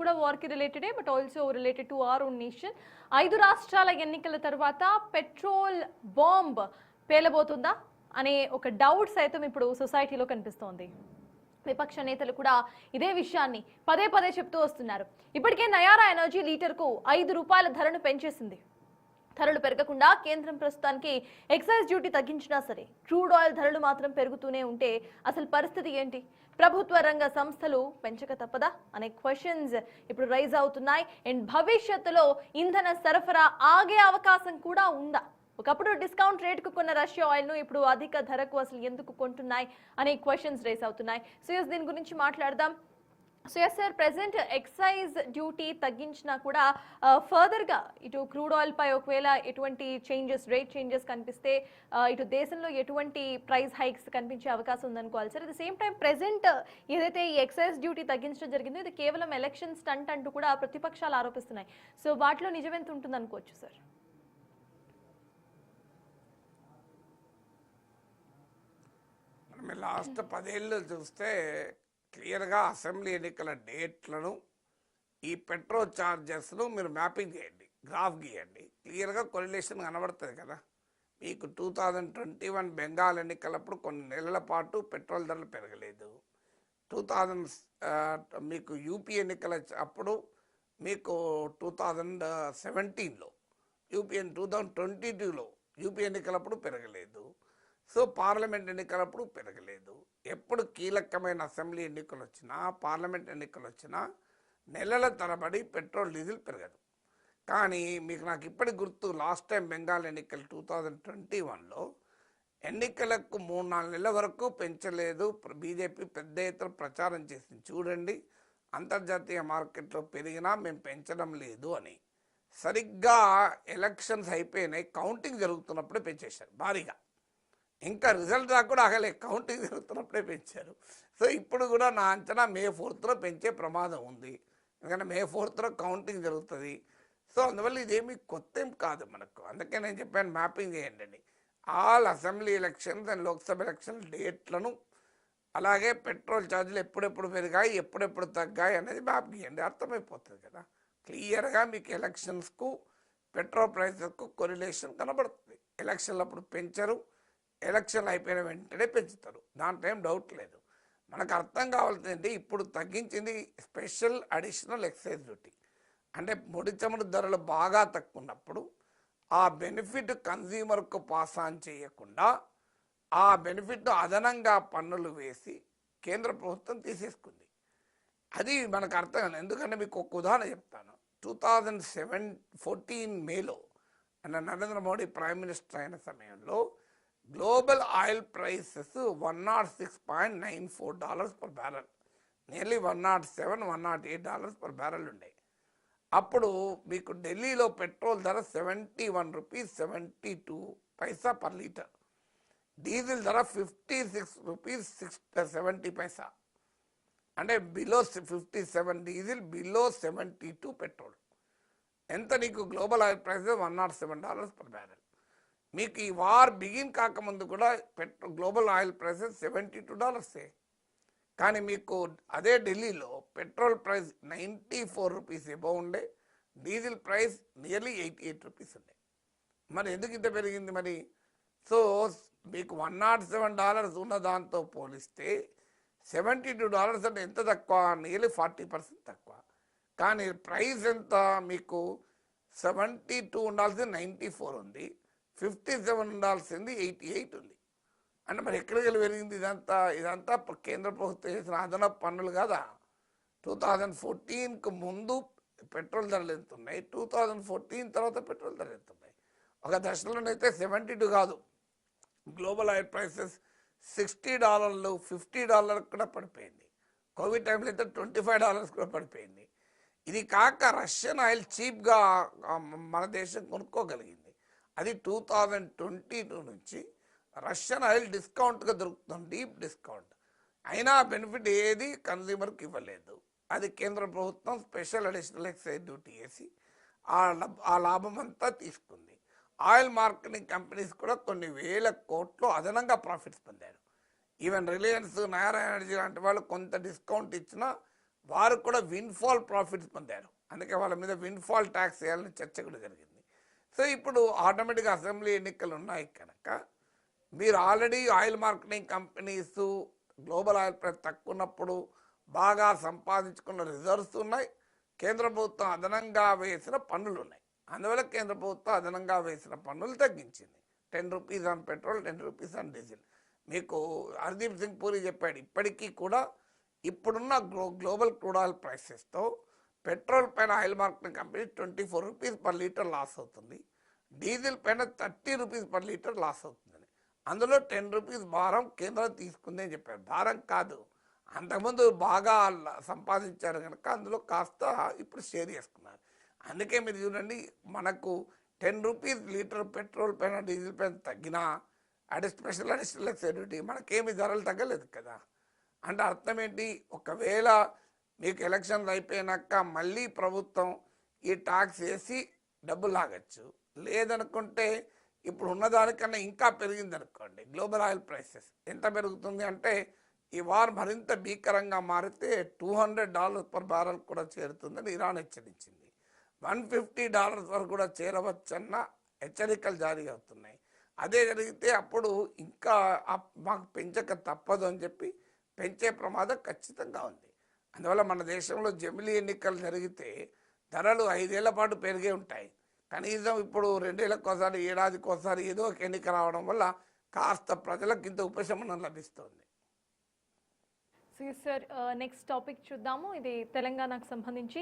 కూడా వార్ కి రిలేటెడే, but also related to our own nation. 5 రాష్ట్రాల ఎన్నికల తర్వాత పెట్రోల్ బాంబ్ పేలబోతుందా అనే ఒక డౌట్ సైతం ఇప్పుడు సొసైటీలో కనిపిస్తోంది. విపక్ష నేతలు కూడా ఇదే విషయాన్ని పదే పదే చెప్తూ వస్తున్నారు. ఇప్పటికే నయారా ఎనర్జీ లీటర్కు 5 రూపాయల ధరను పెంచేసింది. ధరలు పెరగకుండా కేంద్రం ప్రస్తుతానికి ఎక్సైజ్ డ్యూటీ తగ్గించినా సరే క్రూడ్ ఆయిల్ ధరలు మాత్రం పెరుగుతూనే ఉంటే అసలు పరిస్థితి ఏంటి? ప్రభుత్వ రంగ సంస్థలు పెంచక తప్పదా అనే క్వశ్చన్స్ ఇప్పుడు రైజ్ అవుతున్నాయి. అండ్ భవిష్యత్తులో ఇంధన సరఫరా ఆగే అవకాశం కూడా ఉందా? ఒకప్పుడు డిస్కౌంట్ రేటుకు కొన్న రష్యా ఆయిల్ను ఇప్పుడు అధిక ధరకు అసలు ఎందుకు కొంటున్నాయి అనే క్వశ్చన్స్ రేస్ అవుతున్నాయి. సో దీని గురించి మాట్లాడదాం. So sir, present excise duty తగ్గించినా కూడా ఫర్దర్గా ఇటు క్రూడ్ ఆయిల్ పై ఒకవేళ ఎటువంటి రేట్ చేంజెస్ కనిపిస్తే ఇటు దేశంలో ఎటువంటి ప్రైస్ హైక్స్ కనిపించే అవకాశం ఉందనుకోవాలి sir. At the same time present ఏదైతే ఈ ఎక్సైజ్ డ్యూటీ తగ్గించడం జరిగిందో ఇది కేవలం ఎలక్షన్ స్టంట్ అంటూ కూడా ప్రతిపక్షాలు ఆరోపిస్తున్నాయి. సో వాటిలో నిజమెంత ఉంటుంది అనుకోవచ్చు సార్? లాస్ట్ 10 ఏళ్ళు చూస్తే క్లియర్గా అసెంబ్లీ ఎన్నికల డేట్లను ఈ పెట్రోల్ ఛార్జెస్ను మీరు మ్యాపింగ్ చేయండి, గ్రాఫ్ గీయండి, క్లియర్గా కొరిలేషన్ కనబడుతుంది కదా. మీకు 2021 బెంగాల్ ఎన్నికలప్పుడు కొన్ని నెలల పాటు పెట్రోల్ ధరలు పెరగలేదు. మీకు యూపీ ఎన్నికల అప్పుడు మీకు 2017లో, 2022లో యూపీ ఎన్నికలప్పుడు పెరగలేదు. సో పార్లమెంట్ ఎన్నికలప్పుడు పెరగలేదు. ఎప్పుడు కీలకమైన అసెంబ్లీ ఎన్నికలు వచ్చినా, పార్లమెంట్ ఎన్నికలు వచ్చినా నెలల తరబడి పెట్రోల్ డీజిల్ పెరగదు. కానీ మీకు నాకు ఇప్పటి గుర్తు, లాస్ట్ టైం బెంగాల్ ఎన్నికలు 2021లో ఎన్నికలకు 3-4 నెలల వరకు పెంచలేదు. బీజేపీ పెద్ద ఎత్తున ప్రచారం చేసింది, చూడండి అంతర్జాతీయ మార్కెట్లో పెరిగినా మేము పెంచడం లేదు అని. సరిగ్గా ఎలక్షన్స్ అయిపోయినాయి, కౌంటింగ్ జరుగుతున్నప్పుడే పెంచేశారు భారీగా. ఇంకా రిజల్ట్ దాకా కూడా ఆగలే, కౌంటింగ్ జరుగుతున్నప్పుడే పెంచారు. సో ఇప్పుడు కూడా నా అంచనా May 4th పెంచే ప్రమాదం ఉంది. ఎందుకంటే May 4th కౌంటింగ్ జరుగుతుంది. సో అందువల్ల ఇదేమీ కొత్త ఏం కాదు మనకు. అందుకే నేను చెప్పాను మ్యాపింగ్ చేయండి అని. All assembly elections and Lok Sabha election డేట్లను, అలాగే పెట్రోల్ ఛార్జీలు ఎప్పుడెప్పుడు పెరిగాయి, ఎప్పుడెప్పుడు తగ్గాయి అనేది మ్యాప్ గీయండి, అర్థమైపోతుంది కదా. క్లియర్గా మీకు ఎలక్షన్స్కు పెట్రోల్ ప్రైసెస్కు కొరిలేషన్ కనబడుతుంది. ఎలక్షన్లప్పుడు పెంచరు, ఎలక్షన్లు అయిపోయిన వెంటనే పెంచుతారు, దాంట్లో ఏం డౌట్ లేదు. మనకు అర్థం కావాల్సింది ఇప్పుడు తగ్గించింది స్పెషల్ అడిషనల్ ఎక్సైజ్ డ్యూటీ. అంటే ముడి చమురు ధరలు బాగా తక్కువ ఉన్నప్పుడు ఆ బెనిఫిట్ కన్జ్యూమర్కు పాస్ ఆన్ చేయకుండా ఆ బెనిఫిట్ అదనంగా పన్నులు వేసి కేంద్ర ప్రభుత్వం తీసేసుకుంది. అది మనకు అర్థం కాదు. ఎందుకంటే మీకు ఒక ఉదాహరణ చెప్తాను. 2014 మేలో నరేంద్ర మోడీ ప్రైమ్ మినిస్టర్ అయిన సమయంలో global oil prices $106.94 per barrel, nearly $107-108 per barrel ఉండే. అప్పుడు మీకు ఢిల్లీలో పెట్రోల్ ధర 71 రూపీస్ 72 పైసా పర్ లీటర్, డీజిల్ ధర 56 రూపీస్ 70 పైసా. అంటే బిలో 57 డీజిల్, బిలో 72 పెట్రోల్. ఎంత నీకు global oil prices $107 per barrel. మీకు ఈ వార్ బిగిన్ కాకముందు కూడా గ్లోబల్ ఆయిల్ ప్రైసెస్ $72. కానీ మీకు అదే ఢిల్లీలో పెట్రోల్ ప్రైస్ 94 రూపీస్ ఎబో ఉండే, డీజిల్ ప్రైస్ నియర్లీ 88 రూపీస్ ఉండే. మరి ఎందుకు ఇంత పెరిగింది మరి? సో మీకు $107 ఉన్న దాంతో పోలిస్తే $72 అంటే ఎంత తక్కువ? నియర్లీ 40% తక్కువ. కానీ ప్రైస్ ఎంత? మీకు 72 ఉండాల్సింది 94 ఉంది, 57 ఉండాల్సింది 88 ఉంది. అంటే మరి ఎక్కడికి వెళ్ళి పెరిగింది ఇదంతా కేంద్ర ప్రభుత్వం చేసిన అదనపు పన్నులు కదా. 2014కు ముందు పెట్రోల్ ధరలు ఎంత ఉన్నాయి, 2014 తర్వాత పెట్రోల్ ధరలు ఎంత ఉన్నాయి? ఒక దశలోనైతే 72 కాదు, గ్లోబల్ ఆయిల్ ప్రైసెస్ $60, $50 కూడా పడిపోయింది. కోవిడ్ టైంలో అయితే $25 కూడా పడిపోయింది. ఇది కాక రష్యన్ ఆయిల్ చీప్గా మన దేశం కొనుక్కోగలిగింది. అది 2022 నుంచి రష్యన్ ఆయిల్ డిస్కౌంట్గా దొరుకుతుంది, డీప్ డిస్కౌంట్. అయినా బెనిఫిట్ ఏది కన్జ్యూమర్కి ఇవ్వలేదు. అది కేంద్ర ప్రభుత్వం స్పెషల్ అడిషనల్ ఎక్సైజ్ డ్యూటీ వేసి ఆ లాభం అంతా తీసుకుంది. ఆయిల్ మార్కెటింగ్ కంపెనీస్ కూడా కొన్ని వేల కోట్లు అదనంగా ప్రాఫిట్స్ పొందారు. ఈవెన్ రిలయన్స్, నయారా ఎనర్జీ లాంటి వాళ్ళు కొంత డిస్కౌంట్ ఇచ్చినా వారు కూడా విన్ఫాల్ ప్రాఫిట్స్ పొందారు. అందుకే వాళ్ళ మీద విన్ఫాల్ ట్యాక్స్ వేయాలని చర్చ కూడా జరిగింది. సో ఇప్పుడు ఆటోమేటిక్గా అసెంబ్లీ ఎన్నికలు ఉన్నాయి కనుక మీరు already oil marketing companies global oil price తక్కువ ఉన్నప్పుడు బాగా సంపాదించుకున్న రిజర్వ్స్ ఉన్నాయి. కేంద్ర ప్రభుత్వం అదనంగా వేసిన పన్నులు ఉన్నాయి. అందువల్ల కేంద్ర ప్రభుత్వం అదనంగా వేసిన పన్నులు తగ్గించింది. 10 rupees on petrol, 10 rupees on diesel. మీకు హర్దీప్ సింగ్ పూరి చెప్పాడు, ఇప్పటికీ కూడా ఇప్పుడున్న గ్లోబల్ క్రూడ్ ఆయిల్ ప్రైసెస్తో పెట్రోల్ పైన oil marketing company 24 rupees per litre loss అవుతుంది, డీజిల్ పైన 30 రూపీస్ పర్ లీటర్ లాస్ అవుతుందని. అందులో 10 రూపీస్ భారం కేంద్రం తీసుకుంది అని చెప్పారు. భారం కాదు, అంతకుముందు బాగా సంపాదించారు కనుక అందులో కాస్త ఇప్పుడు షేర్ చేసుకున్నారు. అందుకే మీరు చూడండి, మనకు 10 రూపీస్ లీటర్ పెట్రోల్ పైన డీజిల్ పైన తగ్గినా స్పెషల్ అడిషనల్ ఎక్సైజ్ మనకేమి ధరలు తగ్గలేదు కదా. అంటే అర్థం ఏంటి, ఒకవేళ మీకు ఎలక్షన్లు అయిపోయినాక మళ్ళీ ప్రభుత్వం ఈ ట్యాక్స్ వేసి డబ్బులు లాగచ్చు, లేదనుకుంటే ఇప్పుడు ఉన్నదానికన్నా ఇంకా పెరిగింది అనుకోండి. గ్లోబల్ ఆయిల్ ప్రైసెస్ ఎంత పెరుగుతుంది అంటే ఈ వార్ మరింత భీకరంగా మారితే $200 పర్ బ్యారెల్ కూడా చేరుతుందని ఇరాన్ హెచ్చరించింది. $150 వరకు కూడా చేరవచ్చన్న హెచ్చరికలు జారీ అవుతున్నాయి. అదే జరిగితే అప్పుడు ఇంకా మాకు పెంచక తప్పదు అని చెప్పి పెంచే ప్రమాదం ఖచ్చితంగా ఉంది. అందువల్ల మన దేశంలో జమిలీ ఎన్నికలు జరిగితే ధరలు 5 ఏళ్ల పాటు పెరిగే ఉంటాయి. కనీసం ఇప్పుడు 2 ఏళ్ళకోసారి, ఏడాదికోసారి ఏదో ఒక ఎన్నిక రావడం వల్ల కాస్త ప్రజలకు ఇంత ఉపశమనం లభిస్తుంది. సార్ నెక్స్ట్ టాపిక్ చూద్దాము. ఇది తెలంగాణకు సంబంధించి